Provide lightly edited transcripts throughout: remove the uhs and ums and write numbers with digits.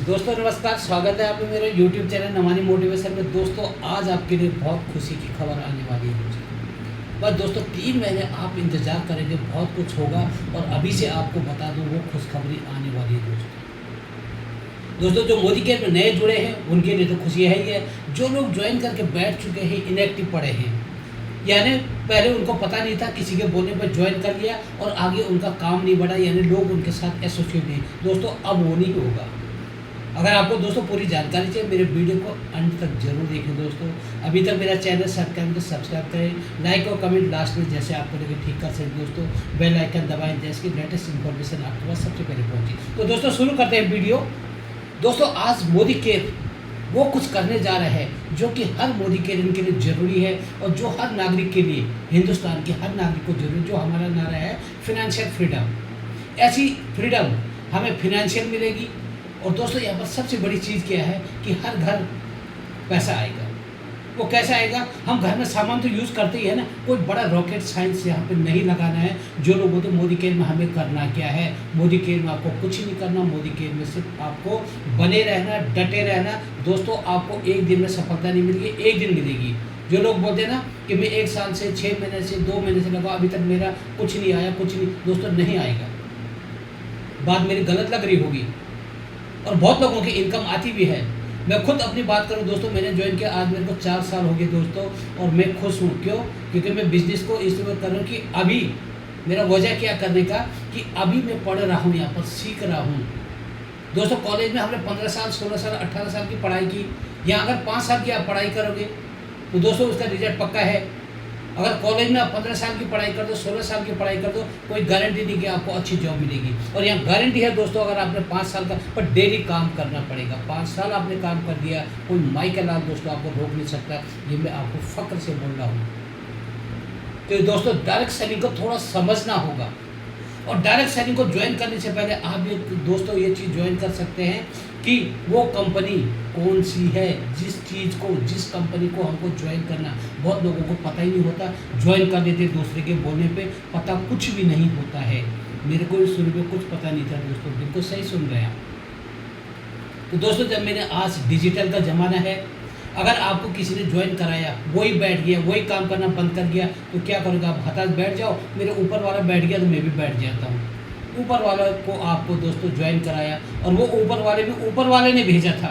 दोस्तों नमस्कार, स्वागत है आपके मेरे YouTube चैनल नमानी मोटिवेशन में। दोस्तों आज आपके लिए बहुत खुशी की खबर आने वाली है दोस्तों। बस दोस्तों 3 महीने आप इंतज़ार करेंगे, बहुत कुछ होगा और अभी से आपको बता दूं वो खुशखबरी आने वाली है दोस्तों। जो मोदी केयर में नए जुड़े हैं उनके लिए तो खुशी है ही है। जो लोग ज्वाइन करके बैठ चुके हैं, इनएक्टिव पड़े हैं, यानी पहले उनको पता नहीं था, किसी के बोलने पर ज्वाइन कर लिया और आगे उनका काम नहीं बढ़ा, यानी लोग उनके साथ एसोसिएट नहीं। दोस्तों अब वो नहीं होगा। अगर आपको दोस्तों पूरी जानकारी चाहिए, मेरे वीडियो को अंत तक जरूर देखें दोस्तों। अभी तक मेरा चैनल सब्सक्राइब करें, लाइक और कमेंट लास्ट में जैसे आपको लगे ठीक कर सकते दोस्तों। बेल आइकन दबाएं जैसे कि लेटेस्ट इन्फॉर्मेशन आपके पास सबसे पहले पहुंचे। तो दोस्तों शुरू करते हैं वीडियो। दोस्तों आज मोदी केयर वो कुछ करने जा रहे हैं जो कि हर मोदी केयर इनके लिए ज़रूरी है और जो हर नागरिक के लिए, हिंदुस्तान के हर नागरिक को जरूरी, जो हमारा नारा है फिनेंशियल फ्रीडम। ऐसी फ्रीडम हमें फिनेंशियल मिलेगी। और दोस्तों यहाँ पर सबसे बड़ी चीज़ क्या है कि हर घर पैसा आएगा। वो कैसे आएगा? हम घर में सामान तो यूज़ करते ही है ना, कोई बड़ा रॉकेट साइंस यहाँ पे नहीं लगाना है। जो लोग बोलते मोदी केयर में हमें करना क्या है, मोदी केयर में आपको कुछ नहीं करना, मोदी केयर में सिर्फ आपको बने रहना, डटे रहना। दोस्तों आपको एक दिन में सफलता नहीं मिलेगी, एक दिन मिलेगी। जो लोग बोलते हैं ना कि मैं 1 साल से 6 महीने से 2 महीने से लगा, अभी तक मेरा कुछ नहीं आया, कुछ नहीं, दोस्तों नहीं आएगा। बात मेरी गलत लग रही होगी और बहुत लोगों की इनकम आती भी है। मैं खुद अपनी बात करूं दोस्तों, मैंने ज्वाइन किया, आज मेरे को 4 साल हो गए दोस्तों और मैं खुश हूं। क्यों? क्योंकि मैं बिज़नेस को इसलिए कर रहा हूँ कि अभी मेरा वजह क्या करने का कि अभी मैं पढ़ रहा हूँ, यहाँ पर सीख रहा हूँ। दोस्तों कॉलेज में हमने 15 साल 16 साल 18 साल की पढ़ाई की। यहाँ अगर 5 साल की आप पढ़ाई करोगे तो दोस्तों उसका रिजल्ट पक्का है। अगर कॉलेज में आप 15 साल की पढ़ाई कर दो, 16 साल की पढ़ाई कर दो, कोई गारंटी नहीं कि आपको अच्छी जॉब मिलेगी। और यहाँ गारंटी है दोस्तों, अगर आपने 5 साल का, पर डेली काम करना पड़ेगा। 5 साल आपने काम कर दिया, कोई माई का लाल दोस्तों आपको रोक नहीं सकता। ये मैं आपको फ़ख्र से बोल रहा हूँ। तो दोस्तों डायरेक्ट सेलिंग को थोड़ा समझना होगा और डायरेक्ट सेलिंग को ज्वाइन करने से पहले आप ये दोस्तों ये चीज़ ज्वाइन कर सकते हैं कि वो कंपनी कौन सी है, जिस कंपनी को हमको ज्वाइन करना। बहुत लोगों को पता ही नहीं होता, ज्वाइन कर देते दूसरे के बोलने पे, पता कुछ भी नहीं होता है। मेरे को शुरू में कुछ पता नहीं था दोस्तों, बिल्कुल सही सुन रहे हैं। तो दोस्तों जब मैंने आज डिजिटल का ज़माना है, अगर आपको किसी ने ज्वाइन कराया, वही बैठ गया, वही काम करना बंद कर गया, तो क्या करोगे आप? हताश बैठ जाओ। मेरे ऊपर वाला बैठ गया तो मैं भी बैठ जाता हूँ। ऊपर वाला को आपको दोस्तों ज्वाइन कराया और वो ऊपर वाले ने भेजा था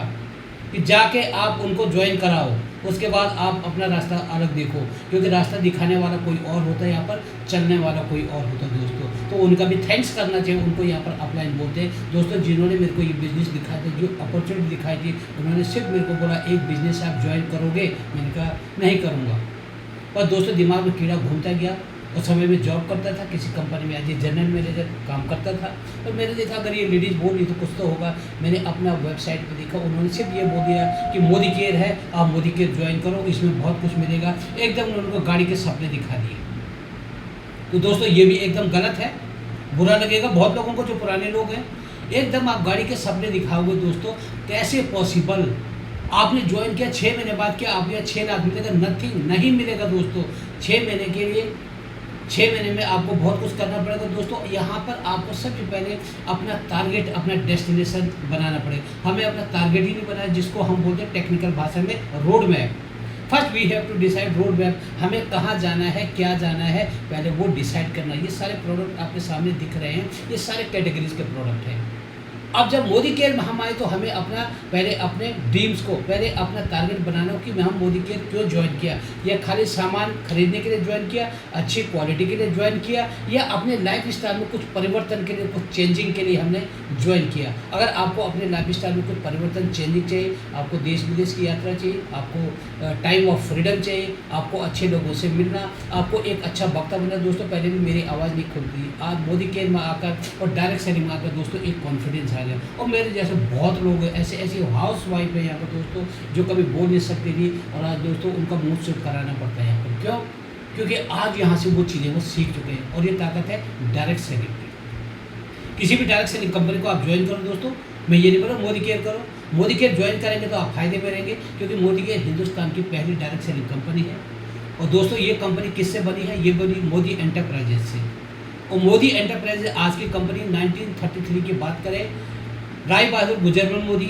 कि जाके आप उनको ज्वाइन कराओ, उसके बाद आप अपना रास्ता अलग देखो। क्योंकि रास्ता दिखाने वाला कोई और होता है, यहाँ पर चलने वाला कोई और होता है दोस्तों। तो उनका भी थैंक्स करना चाहिए, उनको यहाँ पर अपलाइन बोलते हैं दोस्तों, जिन्होंने मेरे को ये बिज़नेस दिखाया था, जो अपॉर्चुनिटी दिखाई थी। उन्होंने सिर्फ मेरे को बोला एक बिज़नेस आप ज्वाइन करोगे? मैंने कहा नहीं करूँगा। पर दोस्तों दिमाग में कीड़ा घूमता गया। उस समय में जॉब करता था किसी कंपनी में, एज ए जनरल मैनेजर काम करता था। और मैंने देखा अगर ये लेडीज़ बोल रही तो कुछ तो होगा। मैंने अपना वेबसाइट पे देखा, उन्होंने सिर्फ ये बोल दिया कि मोदी केयर है, आप मोदी केयर ज्वाइन करो, इसमें बहुत कुछ मिलेगा। एकदम उनको गाड़ी के सपने दिखा दिए। तो दोस्तों ये भी एकदम गलत है, बुरा लगेगा बहुत लोगों को जो पुराने लोग हैं। एकदम आप गाड़ी के सपने दिखाओगे दोस्तों, कैसे पॉसिबल? आपने ज्वाइन किया 6 महीने बाद, क्या आप यहाँ 6 लाख मिलेगा? नथिंग, नहीं मिलेगा दोस्तों। 6 महीने के लिए 6 महीने में आपको बहुत कुछ करना पड़ेगा दोस्तों। यहाँ पर आपको सबसे पहले अपना टारगेट, अपना डेस्टिनेशन बनाना पड़ेगा। हमें अपना टारगेट ही नहीं बनाया, जिसको हम बोलते हैं टेक्निकल भाषा में road map. First we have to decide road map, हमें कहाँ जाना है, क्या जाना है, पहले वो डिसाइड करना। ये सारे प्रोडक्ट आपके सामने दिख रहे हैं, ये सारे कैटेगरीज के प्रोडक्ट हैं। अब जब मोदी केयर में हम आए तो हमें पहले अपने ड्रीम्स को, पहले अपना टारगेट बनाना हो कि हम मोदी केयर क्यों ज्वाइन किया। या खाली सामान खरीदने के लिए ज्वाइन किया, अच्छी क्वालिटी के लिए ज्वाइन किया, या अपने लाइफ स्टाइल में कुछ परिवर्तन के लिए, कुछ चेंजिंग के लिए हमने ज्वाइन किया। अगर आपको अपने लाइफ स्टाइल में कुछ परिवर्तन, चेंजिंग चाहिए, आपको देश विदेश की यात्रा चाहिए, आपको टाइम ऑफ फ्रीडम चाहिए, आपको अच्छे लोगों से मिलना, आपको एक अच्छा वक्ता बनना। दोस्तों पहले भी मेरी आवाज़ नहीं खुलती, आज मोदी केयर में आकर और डायरेक्ट सेलिंग में आकर दोस्तों एक कॉन्फिडेंस आ गया। और मेरे जैसे बहुत लोग ऐसे हाउस वाइफ है यहाँ पर दोस्तों, जो कभी बोल नहीं सकती थी और आज दोस्तों उनका मुंह सिर्फ कराना पड़ता है यहाँ पर। क्यों? क्योंकि आज यहाँ से वो चीज़ें वो सीख चुके हैं और ये ताकत है डायरेक्ट सेलिंग की। किसी भी डायरेक्ट सेलिंग कंपनी को आप ज्वाइन करो दोस्तों, मैं ये नहीं बोल रहा मोदी केयर करो। मोदी केयर ज्वाइन करेंगे तो आप फायदे में रहेंगे, क्योंकि मोदी केयर हिंदुस्तान की पहली डायरेक्ट सेलिंग कंपनी है। और दोस्तों ये कंपनी किससे बनी है? ये बनी मोदी एंटरप्राइजेज से। और मोदी एंटरप्राइजेज आज की कंपनी 1933 की बात करें, राय बहादुर गुजरमल मोदी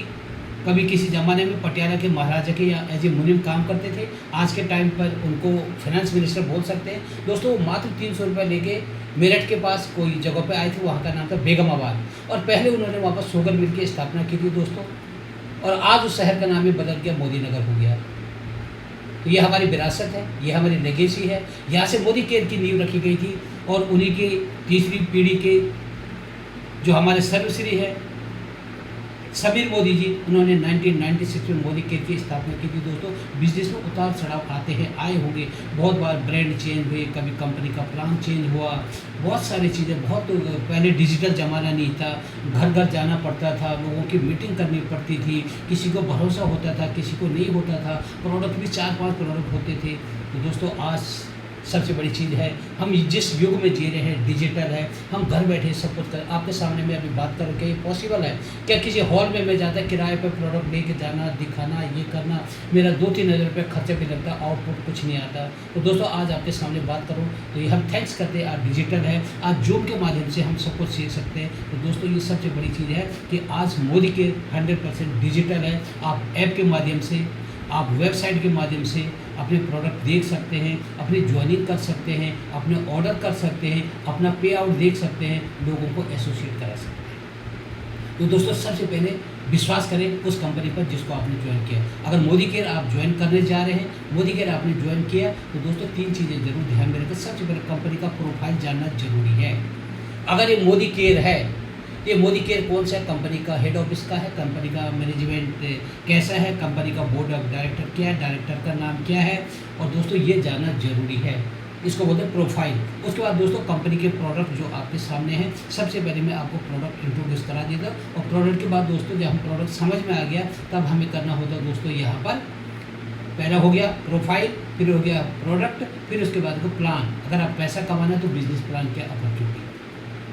कभी किसी ज़माने में पटियाला के महाराजा के या एज ए मुनीम काम करते थे, आज के टाइम पर उनको फाइनेंस मिनिस्टर बोल सकते हैं। दोस्तों वो मात्र 300 रुपये लेके मेरठ के पास कोई जगह पे आए थे, वहाँ का नाम था बेगमाबाद, और पहले उन्होंने वहाँ पर शुगर मिल की स्थापना की थी दोस्तों, और आज उस शहर का नाम ही बदल गया, मोदी नगर हो गया। तो ये हमारी विरासत है, ये हमारी लेगेसी है। यहाँ से मोदी केयर की नींव रखी गई थी, और उन्हीं की तीसरी पीढ़ी के जो हमारे सर्वश्री है समीर मोदी जी, उन्होंने 1996 में मोदी केयर की स्थापना की थी। दोस्तों बिजनेस में उतार चढ़ाव आते हैं, आए होंगे, बहुत बार ब्रांड चेंज हुए, कभी कंपनी का प्लान चेंज हुआ, बहुत सारी चीज़ें। बहुत पहले डिजिटल ज़माना नहीं था, घर घर जाना पड़ता था, लोगों की मीटिंग करनी पड़ती थी, किसी को भरोसा होता था, किसी को नहीं होता था, प्रोडक्ट भी 4-5 प्रोडक्ट होते थे। तो दोस्तों आज सबसे बड़ी चीज़ है, हम जिस युग में जी रहे हैं डिजिटल है, हम घर बैठे सब कुछ कर, आपके सामने मैं अभी बात कर के ये पॉसिबल है क्या? किसी हॉल में मैं जाता किराए पर प्रोडक्ट लेके जाना, दिखाना, ये करना, मेरा 2-3 हज़ार रुपये खर्चा भी लगता, आउटपुट कुछ नहीं आता। तो दोस्तों आज आपके सामने बात करूँ तो ये हम थैंक्स करते हैं, आज डिजिटल है, आज जूम के माध्यम से हम सब कुछ सीख सकते हैं। तो दोस्तों ये सबसे बड़ी चीज़ है कि आज मोदी के 100% डिजिटल है। आप ऐप के माध्यम से, आप वेबसाइट के माध्यम से अपने प्रोडक्ट देख सकते हैं, अपनी ज्वाइनिंग कर सकते हैं, अपने ऑर्डर कर सकते हैं, अपना पे आउट देख सकते हैं, लोगों को एसोसिएट करा सकते हैं। तो दोस्तों सबसे पहले विश्वास करें उस कंपनी पर जिसको आपने ज्वाइन किया। अगर मोदी केयर आप ज्वाइन करने जा रहे हैं, मोदी केयर आपने ज्वाइन किया, तो दोस्तों 3 चीज़ें जरूर ध्यान में रखें। सबसे पहले कंपनी का प्रोफाइल जानना जरूरी है। अगर ये मोदी केयर है, ये मोदी केयर कौन सा कंपनी का हेड ऑफिस का है, कंपनी का मैनेजमेंट कैसा है, कंपनी का बोर्ड ऑफ डायरेक्टर क्या है, डायरेक्टर का नाम क्या है, और दोस्तों ये जानना जरूरी है। इसको बोलते हैं प्रोफाइल। उसके बाद दोस्तों कंपनी के प्रोडक्ट जो आपके सामने हैं, सबसे पहले मैं आपको प्रोडक्ट इंट्रोड्यूस करा देता, और प्रोडक्ट के बाद दोस्तों जब हम प्रोडक्ट समझ में आ गया तब हमें करना होता दोस्तों यहाँ पर पहला हो गया प्रोफाइल, फिर हो गया प्रोडक्ट, फिर उसके बाद को प्लान। अगर आप पैसा कमाना है तो बिजनेस प्लान क्या, अपॉर्चुनिटी,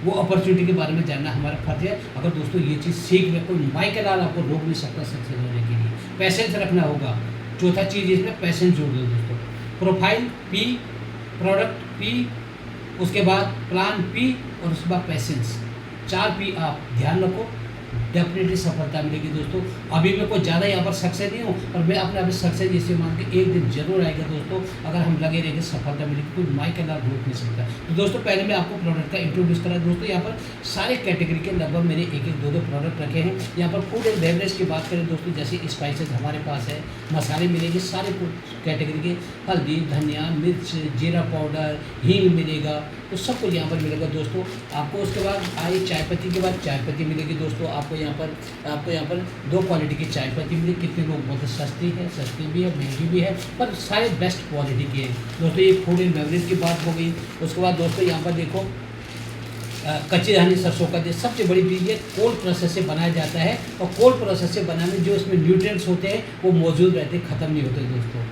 वो अपॉर्चुनिटी के बारे में जानना हमारा फर्ज है। अगर दोस्तों ये चीज़ सीख ले, कोई माइकल लाल आपको रोक नहीं सकता सक्सेस होने के लिए। पैसेंस रखना होगा। चौथा चीज़ इसमें पैसेंस जोड़ दो दोस्तों। प्रोफाइल पी, प्रोडक्ट पी, उसके बाद प्लान पी, और उसके बाद पैसेंस। 4 पी आप ध्यान रखो, डेफिनेटली सफलता मिलेगी दोस्तों। अभी मैं कोई ज़्यादा यहाँ पर सक्सेस नहीं हूँ, और मैं अपने आप सक्सेस इसे मान के एक दिन जरूर आएगा दोस्तों। अगर हम लगे रहेंगे सफलता मिलेगी, कोई माइक का लाभ रोक नहीं सकता। तो दोस्तों पहले मैं आपको प्रोडक्ट का इंट्रोड्यूस करा। दोस्तों यहाँ पर सारे कैटेगरी के लगभग मेरे 1-1, 2-2 प्रोडक्ट रखे हैं। यहाँ पर फूड एंड बेवरेज की बात करें दोस्तों, जैसे स्पाइसेस हमारे पास है, मसाले मिलेंगे सारे कैटेगरी के, हल्दी, धनिया, मिर्च, जीरा पाउडर, हींग मिलेगा, तो सब कुछ यहाँ पर मिलेगा दोस्तों आपको। उसके बाद आई चाय पत्ती के बाद चाय पत्ती मिलेगी दोस्तों आपको यहाँ पर 2 क्वालिटी की चाय पत्ती मिलेगी। कितने लोग बोलते सस्ती है, सस्ती भी है, महंगी भी है, पर सारे बेस्ट क्वालिटी की है दोस्तों। ये फूड एंड बेवरेज की बात हो गई। उसके बाद दोस्तों यहाँ पर देखो कच्ची धानी सरसों का तेल, सबसे बड़ी चीज़ ये कोल्ड प्रोसेस से बनाया जाता है, और कोल्ड प्रोसेस से बनाने जो इसमें न्यूट्रिएंट्स होते हैं वो मौजूद रहते हैं, ख़त्म नहीं होते दोस्तों।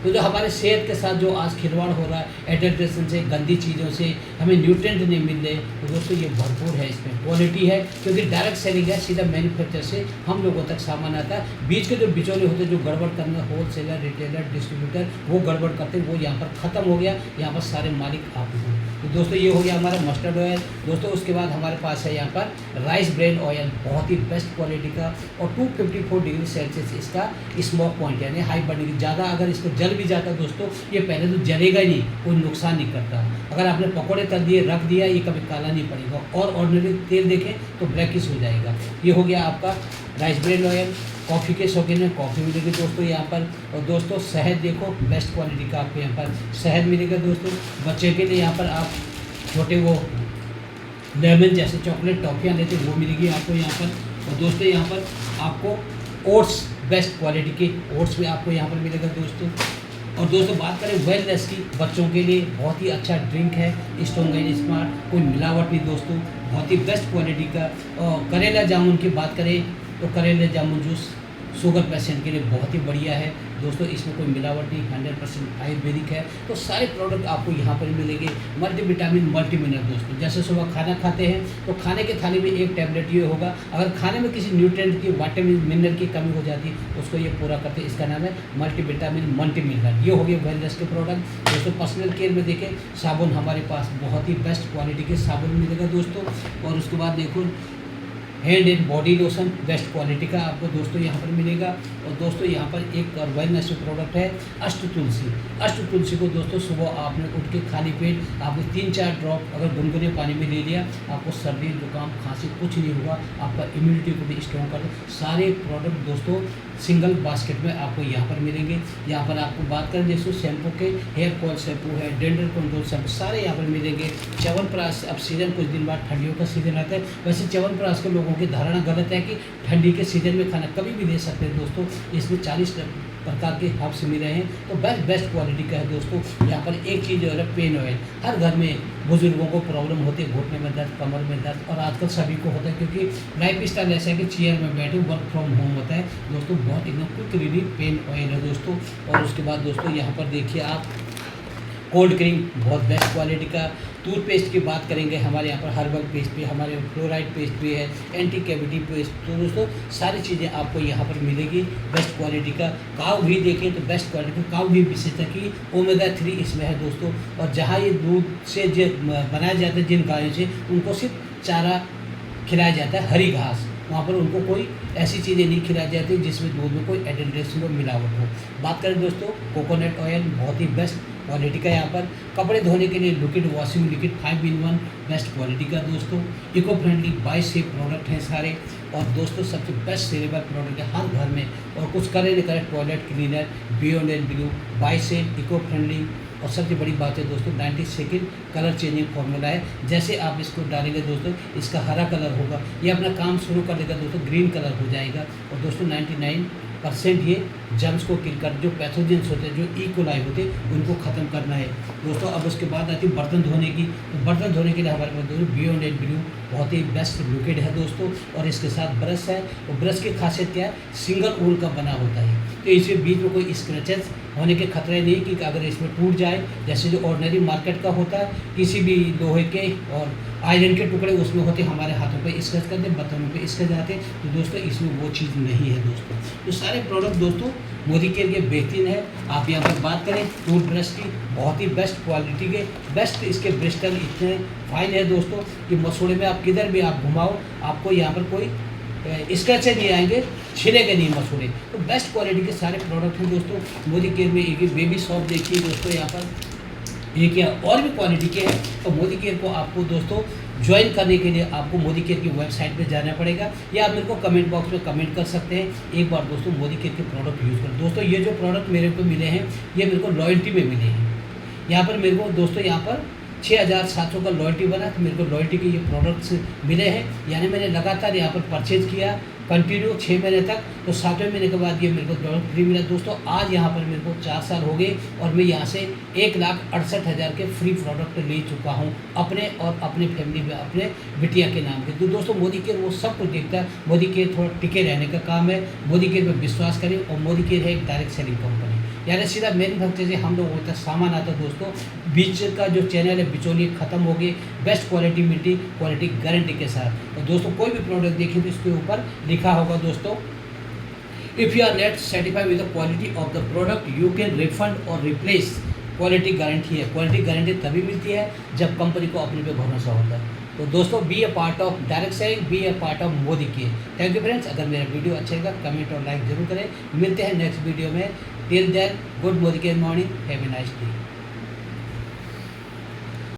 तो जो हमारे सेहत के साथ जो आज खिलवाड़ हो रहा है एडल्ट्रेशन से, गंदी चीज़ों से, हमें न्यूट्रिएंट नहीं मिल रहे, तो दोस्तों ये भरपूर है, इसमें क्वालिटी है, क्योंकि डायरेक्ट सेलिंग है, सीधा मैन्युफैक्चर से हम लोगों तक सामान आता है। बीच के जो बिचौले होते हैं जो गड़बड़ करना, होलसेलर, रिटेलर, डिस्ट्रीब्यूटर, वो गड़बड़ करते हैं, वो यहाँ पर ख़त्म हो गया। यहाँ पर सारे मालिक आप हैं। तो दोस्तों ये हो गया हमारा मस्टर्ड ऑयल दोस्तों। उसके बाद हमारे पास है यहाँ पर राइस ब्रेन ऑयल, बहुत ही बेस्ट क्वालिटी का, और 254 डिग्री सेल्सियस इसका स्मोक पॉइंट, यानी हाई बर्निंग। ज़्यादा अगर इसको जल भी जाता दोस्तों, ये पहले तो जलेगा ही नहीं, कोई नुकसान नहीं करता। अगर आपने पकौड़े कर दिए, रख दिया, ये कभी काला नहीं पड़ेगा, और ऑर्डिनरी तेल देखें तो ब्लैकिश हो जाएगा। ये हो गया आपका राइस ब्रेन ऑयल। कॉफ़ी के शौकीन में कॉफ़ी मिलेगी दोस्तों यहाँ पर। और दोस्तों शहद देखो, बेस्ट क्वालिटी का आपको यहाँ पर शहद मिलेगा दोस्तों। बच्चे के लिए यहाँ पर आप छोटे वो लेमन जैसे चॉकलेट टॉफ़ियाँ लेते वो मिलेगी आपको यहाँ पर। और दोस्तों यहाँ पर आपको ओट्स, बेस्ट क्वालिटी के ओट्स भी आपको यहाँ पर मिलेगा दोस्तों। और दोस्तों बात करें वेलनेस की, बच्चों के लिए बहुत ही अच्छा ड्रिंक है, स्ट्रॉन्ग एंड स्मार्ट, कोई मिलावट नहीं दोस्तों, बहुत ही बेस्ट क्वालिटी का। और करेला जामुन की बात करें तो करेला जामुन जूस शुगर पेशेंट के लिए बहुत ही बढ़िया है दोस्तों, इसमें कोई मिलावट नहीं, 100% आयुर्वेदिक है। तो सारे प्रोडक्ट आपको यहाँ पर मिलेंगे। मल्टीविटामिन, मल्टी मिनरल दोस्तों, जैसे सुबह खाना खाते हैं तो खाने के थाली में एक टैबलेट ये होगा, अगर खाने में किसी न्यूट्रिएंट की, विटामिन, मिनरल की कमी हो जाती है उसको ये पूरा करते हैं। इसका नाम है मल्टीविटामिन, मल्टी मिनरल। ये हो गए वेलनेस के प्रोडक्ट दोस्तों। पर्सनल केयर में देखें, साबुन हमारे पास बहुत ही बेस्ट क्वालिटी के साबुन मिलेगा दोस्तों। और उसके बाद देखो hand and body lotion best quality का आपको दोस्तों यहाँ पर मिलेगा। और दोस्तों यहाँ पर एक और वेलनेस प्रोडक्ट है अष्ट तुलसी। अष्ट तुलसी को दोस्तों सुबह आपने उठ के खाली पेट आपने 3-4 ड्रॉप अगर गुनगुने पानी में ले लिया, आपको सर्दी जुकाम खांसी कुछ नहीं होगा, आपका इम्यूनिटी को भी स्ट्रॉन्ग कर सारे प्रोडक्ट दोस्तों सिंगल बास्केट में आपको यहाँ पर मिलेंगे। यहाँ पर आपको बात करें जैसे शैम्पू के, हेयर कॉल शैम्पू है, डेंडर कंट्रोल शैम्पू, सारे यहाँ पर मिलेंगे। च्यवनप्राश अब सीजन कुछ दिन बाद ठंडियों का सीजन आता है, वैसे च्यवनप्राश के लोगों की धारणा गलत है कि ठंडी के सीजन में खाना कभी भी ले सकते हैं दोस्तों। इसमें 40 प्रकार के हर्ब्स मिले हैं, तो बेस्ट क्वालिटी का है दोस्तों। यहाँ पर एक चीज़ जो है पेन ऑयल, हर घर में बुजुर्गों को प्रॉब्लम होती है, घुटने में दर्द, कमर में दर्द, और आजकल सभी को होता है क्योंकि लाइफ स्टाइल ऐसा है कि चेयर में बैठे वर्क फ्रॉम होम होता है दोस्तों। बहुत एकदम क्विक रिलीफ पेन ऑयल है दोस्तों। और उसके बाद दोस्तों यहाँ पर देखिए आप कोल्ड क्रीम बहुत बेस्ट क्वालिटी का। टूथपेस्ट की बात करेंगे, हमारे यहाँ पर हर्बल पेस्ट भी, हमारे फ्लोराइड पेस्ट भी है, एंटी कैविटी पेस्ट, तो दोस्तों सारी चीज़ें आपको यहाँ पर मिलेगी बेस्ट क्वालिटी का। काऊ घी देखें तो बेस्ट क्वालिटी का काऊ घी विशेषता की ओमेगा 3 इसमें है दोस्तों। और जहाँ ये दूध से जो बनाया जाता है जिन गायों से, उनको सिर्फ चारा खिलाया जाता है, हरी घास, वहाँ पर उनको कोई ऐसी चीज़ें नहीं खिलाई जाती जिसमें दूध में कोई एडेल्ट्रेशन मिलावट हो। बात करें दोस्तों कोकोनट ऑयल बहुत ही बेस्ट क्वालिटी का। यहाँ पर कपड़े धोने के लिए liquid washing liquid 5-in-1 best quality का दोस्तों। इको फ्रेंडली 22 से प्रोडक्ट हैं सारे। और दोस्तों सबसे बेस्ट सेलेबल प्रोडक्ट है हर घर में, और कुछ करे नहीं करे toilet cleaner beyond and blue 22 से इको फ्रेंडली। और सबसे बड़ी बात है दोस्तों 90 सेकेंड कलर चेंजिंग फॉर्मूला है, जैसे आप इसको डालेंगे दोस्तों इसका हरा कलर होगा, ये अपना काम शुरू कर देगा दोस्तों, ग्रीन कलर हो जाएगा। और दोस्तों 99% ये जर्म्स को किल कर, जो पैथोजेंस होते हैं, जो इकोलाई होते हैं, उनको ख़त्म करना है दोस्तों। अब उसके बाद आती है बर्तन धोने की, तो बर्तन धोने के लिए हमारे पास दोस्तों बियॉन्ड एंड ब्लू बहुत ही बेस्ट लिक्विड है दोस्तों। और इसके साथ ब्रश है, और ब्रश की खासियत क्या है, सिंगल वूल का बना होता है, तो इसमें बीच में कोई स्क्रैचेस होने के खतरे नहीं कि अगर इसमें टूट जाए, जैसे जो ऑर्डिनरी मार्केट का होता है, किसी भी लोहे के और आयरन के टुकड़े उसमें होते, हमारे हाथों पे स्क्रैच करते, बर्तनों पे स्क्रैच आते, तो दोस्तों इसमें वो चीज़ नहीं है दोस्तों। तो सारे प्रोडक्ट दोस्तों मोदी केयर के बेहतरीन है। आप यहाँ पर बात करें टूथ ब्रश की, बहुत ही बेस्ट क्वालिटी के, बेस्ट इसके ब्रिस्टल इतने फाइन है दोस्तों कि मसूड़े में आप किधर भी आप घुमाओ, आपको यहाँ पर कोई स्क्रैच नहीं आएंगे, छिलेंगे नहीं मसूड़े। तो बेस्ट क्वालिटी के सारे प्रोडक्ट हैं दोस्तों मोदी केयर में। एक बेबी सॉप देखिए दोस्तों, यहाँ पर एक या और भी क्वालिटी के हैं। तो मोदी केयर को आपको दोस्तों ज्वाइन करने के लिए आपको मोदी केयर की वेबसाइट पे जाना पड़ेगा, या आप मेरे को कमेंट बॉक्स में कमेंट कर सकते हैं। एक बार दोस्तों मोदी केयर के प्रोडक्ट यूज़ करें दोस्तों। ये जो प्रोडक्ट मेरे को मिले हैं, ये मेरे को लॉयल्टी में मिले हैं। यहाँ पर मेरे को दोस्तों यहाँ पर 6700 का लॉयल्टी बना, तो मेरे को लॉयल्टी के ये प्रोडक्ट्स मिले हैं, यानी मैंने लगातार यहाँ पर परचेज़ किया कंटिन्यू 6 महीने तक, तो 7वें महीने के बाद ये मेरे को प्रोडक्ट फ्री मिला दोस्तों। आज यहाँ पर मेरे को 4 साल हो गए, और मैं यहाँ से 1,68,000 के फ्री प्रोडक्ट ले चुका हूँ अपने और अपने फैमिली में, अपने बिटिया के नाम के। तो दोस्तों मोदी केयर वो सब कुछ देखता है, मोदी केयर थोड़ा टिके रहने का काम है। मोदी केयर में विश्वास करें, और मोदी केयर है एक डायरेक्ट सेलिंग कंपनी, यानी सीधा मैन्युफैक्चर से हम लोग होता है सामान आता है दोस्तों। बीच का जो चैनल है बिचौलिए खत्म हो गए, बेस्ट क्वालिटी मिलती, क्वालिटी गारंटी के साथ। और दोस्तों कोई भी प्रोडक्ट देखें तो इसके ऊपर लिखा होगा दोस्तों, if you are not satisfied with the quality of the product you can refund और रिप्लेस। क्वालिटी गारंटी है, क्वालिटी गारंटी तभी मिलती है जब कंपनी को अपने पे भरोसा होता है। तो दोस्तों be a part of direct selling, be a part of Modi care. Thank you friends. अगर मेरा वीडियो अच्छा लगा कमेंट और लाइक जरूर करें। मिलते हैं नेक्स्ट वीडियो में। Till then good Modi care morning, have a nice day.